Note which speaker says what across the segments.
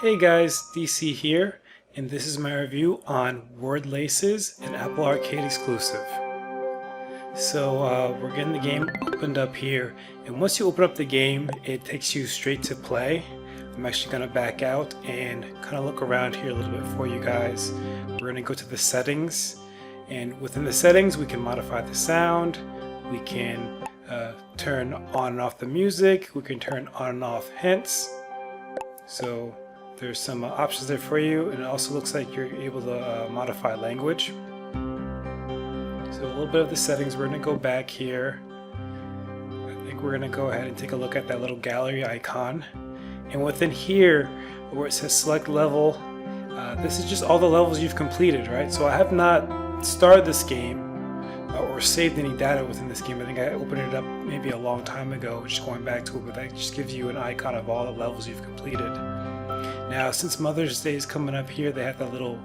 Speaker 1: Hey guys, DC here, and this is my review on Word Laces, an Apple Arcade exclusive. So we're getting the game opened up here, and once you open up the game, it takes you straight to play. I'm actually going to back out and kind of look around here a little bit for you guys. We're going to go to the settings, and within the settings we can modify the sound, we can turn on and off the music, we can turn on and off hints. So there's some options there for you, and it also looks like you're able to modify language. So a little bit of the settings, we're going to go back here. I think we're going to go ahead and take a look at that little gallery icon. And within here, where it says select level, this is just all the levels you've completed, right? So I have not started this game or saved any data within this game. I think I opened it up maybe a long time ago, just going back to it, but that just gives you an icon of all the levels you've completed. Now, since Mother's Day is coming up here, they have that little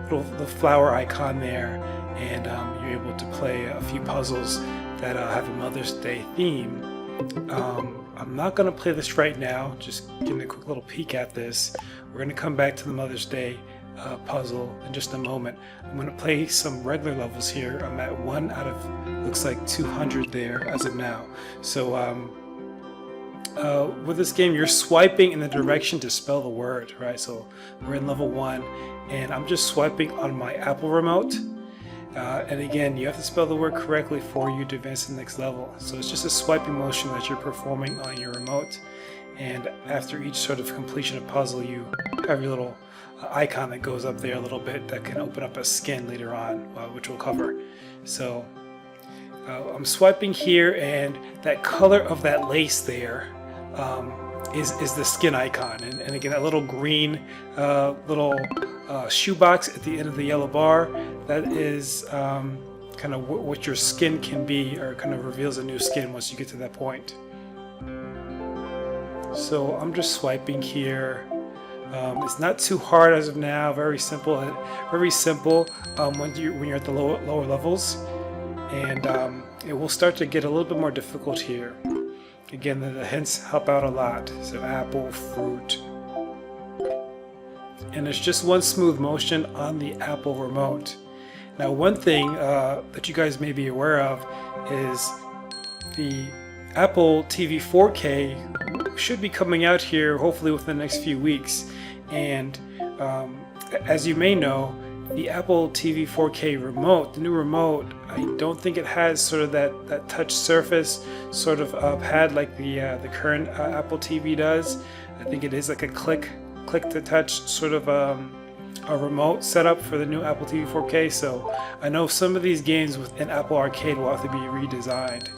Speaker 1: the flower icon there, and you're able to play a few puzzles that have a Mother's Day theme. I'm not going to play this right now, just giving a quick little peek at this. We're going to come back to the Mother's Day puzzle in just a moment. I'm going to play some regular levels here. I'm at 1 out of, looks like 200 there as of now. So with this game, you're swiping in the direction to spell the word, right? So we're in level 1, and I'm just swiping on my Apple remote. And again, you have to spell the word correctly for you to advance to the next level. So it's just a swiping motion that you're performing on your remote. And after each sort of completion of puzzle, you have your little icon that goes up there a little bit that can open up a skin later on, which we'll cover. So I'm swiping here, and that color of that lace there is the skin icon, and again that little green little shoebox at the end of the yellow bar, that is kind of what your skin can be, or kind of reveals a new skin once you get to that point. So I'm just swiping here. It's not too hard as of now, very simple when you're at the lower levels, and it will start to get a little bit more difficult here. Again, the hints help out a lot. So apple, fruit. And there's just one smooth motion on the Apple remote. Now, one thing that you guys may be aware of is the Apple TV 4K should be coming out here hopefully within the next few weeks. And as you may know, the Apple TV 4K remote, the new remote, I don't think it has sort of that touch surface sort of pad like the current Apple TV does. I think it is like a click to touch sort of a remote setup for the new Apple TV 4K. So I know some of these games within Apple Arcade will have to be redesigned.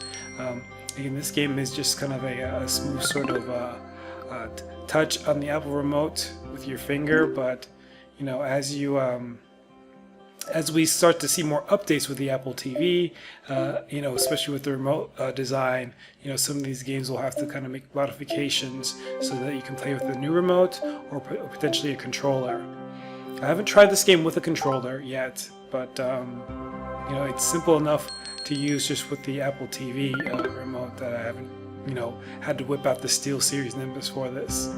Speaker 1: Again, this game is just kind of a smooth sort of touch on the Apple remote with your finger, but you know, as we start to see more updates with the Apple TV, you know, especially with the remote design, you know, some of these games will have to kind of make modifications so that you can play with the new remote or potentially a controller. I haven't tried this game with a controller yet, but you know, it's simple enough to use just with the Apple TV remote that I haven't, you know, had to whip out the SteelSeries Nimbus for this.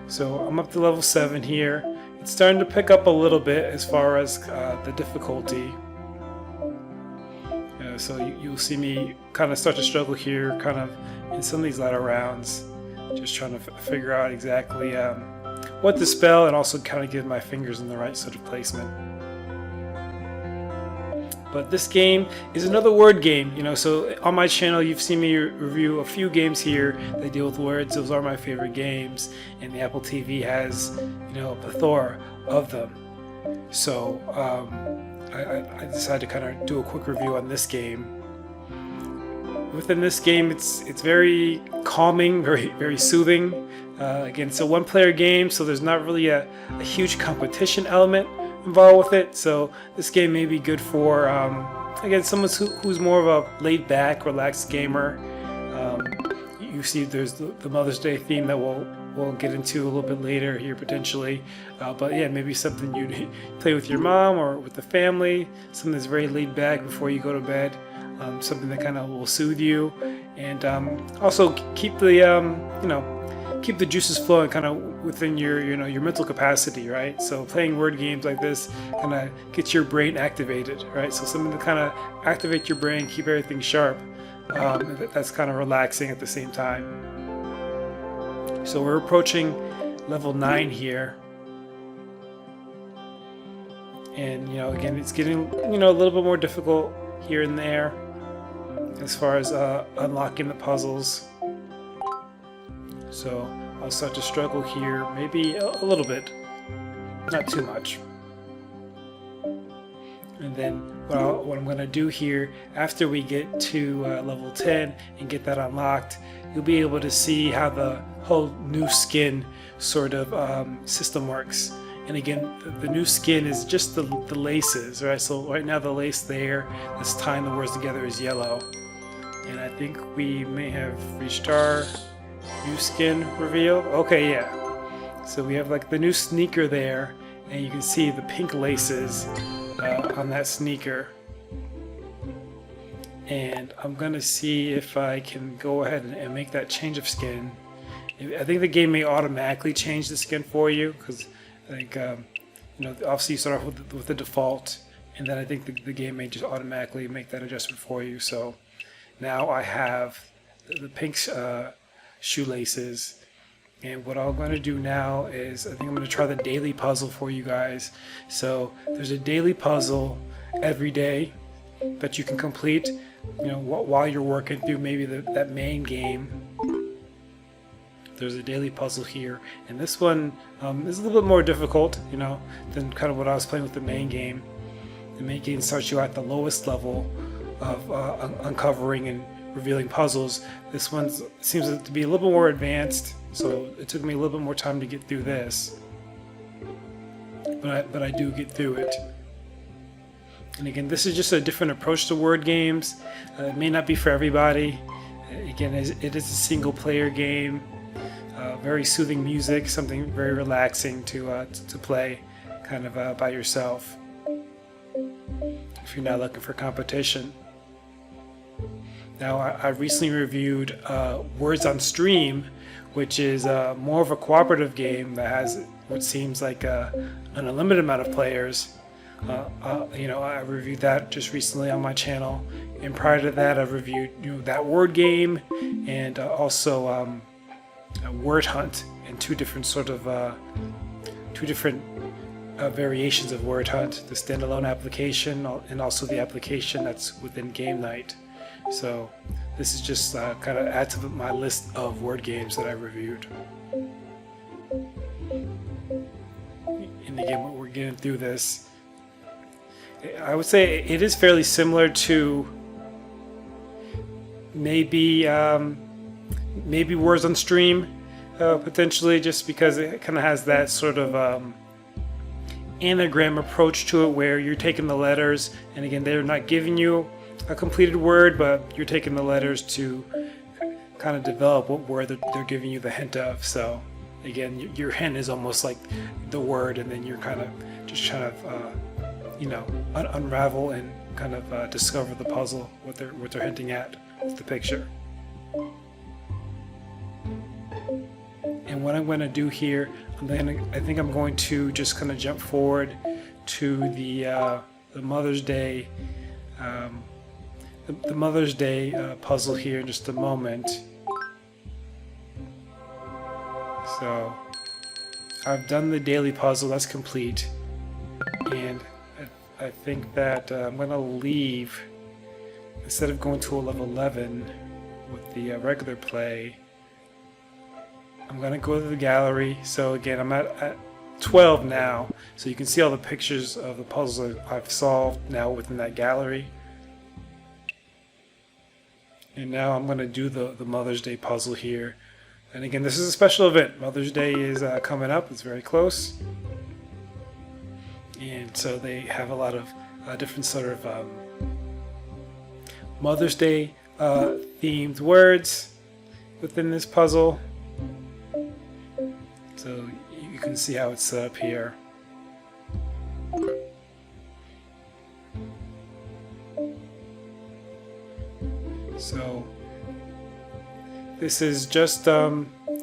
Speaker 1: So I'm up to level 7 here. It's starting to pick up a little bit as far as the difficulty. So you'll see me kind of start to struggle here, kind of in some of these latter rounds, just trying to figure out exactly what to spell, and also kind of get my fingers in the right sort of placement. But this game is another word game, you know, so on my channel you've seen me review a few games here that deal with words. Those are my favorite games, and the Apple TV has, you know, a plethora of them. So I decided to kind of do a quick review on this game. Within this game, it's very calming, very soothing. Again, it's a one-player game, so there's not really a huge competition element involved with it. So this game may be good for again, someone who's more of a laid-back, relaxed gamer. You see there's the Mother's Day theme that we'll get into a little bit later here potentially, but yeah, maybe something you play with your mom or with the family, something that's very laid back before you go to bed, something that kind of will soothe you, and also keep the you know, keep the juices flowing kind of within your your mental capacity, right? So playing word games like this kind of gets your brain activated, right? So something to kind of activate your brain, keep everything sharp. That's kind of relaxing at the same time. So we're approaching level 9 here, and again, it's getting a little bit more difficult here and there as far as unlocking the puzzles. So I'll start to struggle here, maybe a little bit, not too much. And then what I'm going to do here, after we get to level 10 and get that unlocked, you'll be able to see how the whole new skin sort of system works. And again, the new skin is just the laces, right? So right now the lace there that's tying the words together is yellow. And I think we may have reached our new skin reveal. Okay, yeah. So we have like the new sneaker there, and you can see the pink laces on that sneaker. And I'm gonna see if I can go ahead and make that change of skin. I think the game may automatically change the skin for you, because I think obviously you start off with the default, and then I think the game may just automatically make that adjustment for you. So now I have the pink shoelaces, and what I'm going to do now is I think I'm going to try the daily puzzle for you guys. So there's a daily puzzle every day that you can complete while you're working through maybe that main game. There's a daily puzzle here, and this one is a little bit more difficult than kind of what I was playing with the main game. The main game starts you at the lowest level of uncovering and revealing puzzles. This one seems to be a little bit more advanced, so it took me a little bit more time to get through this, but I do get through it. And again, this is just a different approach to word games. It may not be for everybody. Again, it is a single player game, very soothing music, something very relaxing to play kind of by yourself if you're not looking for competition. Now, I recently reviewed Words on Stream, which is more of a cooperative game that has what seems like an unlimited amount of players. I reviewed that just recently on my channel, and prior to that, I've reviewed that word game and also Word Hunt, and two different variations of Word Hunt: the standalone application and also the application that's within Game Night. So this is just kind of add to my list of word games that I reviewed. And again, we're getting through this. I would say it is fairly similar to maybe Words on Stream, potentially, just because it kind of has that sort of anagram approach to it, where you're taking the letters, and again, they're not giving you a completed word, but you're taking the letters to kind of develop what word they're giving you the hint of. So again, your hint is almost like the word, and then you're kind of just trying to unravel and kind of discover the puzzle, what they're hinting at with the picture. And what I'm going to do here, I think I'm going to just kind of jump forward to the Mother's Day the Mother's Day puzzle here in just a moment. So I've done the daily puzzle, that's complete, and I think that I'm going to leave, instead of going to a level 11 with the regular play, I'm going to go to the gallery. So again, I'm at 12 now, so you can see all the pictures of the puzzles I've solved now within that gallery. And now I'm going to do the Mother's Day puzzle here. And again, this is a special event. Mother's Day is coming up. It's very close. And so they have a lot of different sort of Mother's Day themed words within this puzzle. So you can see how it's set up here. So this is just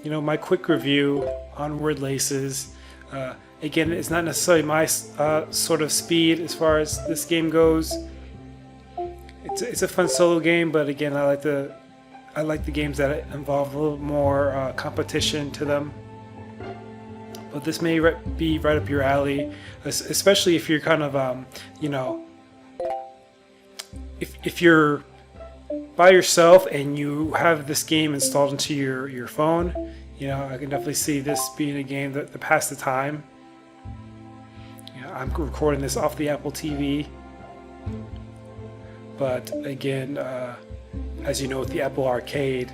Speaker 1: my quick review on Word Laces. Again, it's not necessarily my sort of speed as far as this game goes. It's a fun solo game, but again, I like the games that involve a little more competition to them. But this may be right up your alley, especially if you're kind of if you're by yourself and you have this game installed into your phone. I can definitely see this being a game that to pass the time. I'm recording this off the Apple TV, but again, as you know, with the Apple Arcade,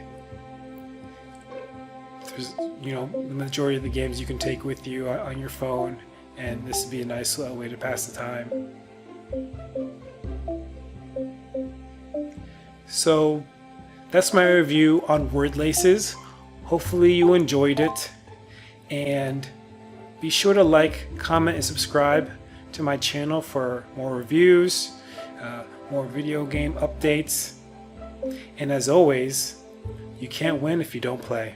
Speaker 1: there's the majority of the games you can take with you on your phone, and this would be a nice way to pass the time. So that's my review on Word Laces. Hopefully you enjoyed it, and be sure to like, comment, and subscribe to my channel for more reviews, more video game updates, and as always, you can't win if you don't play.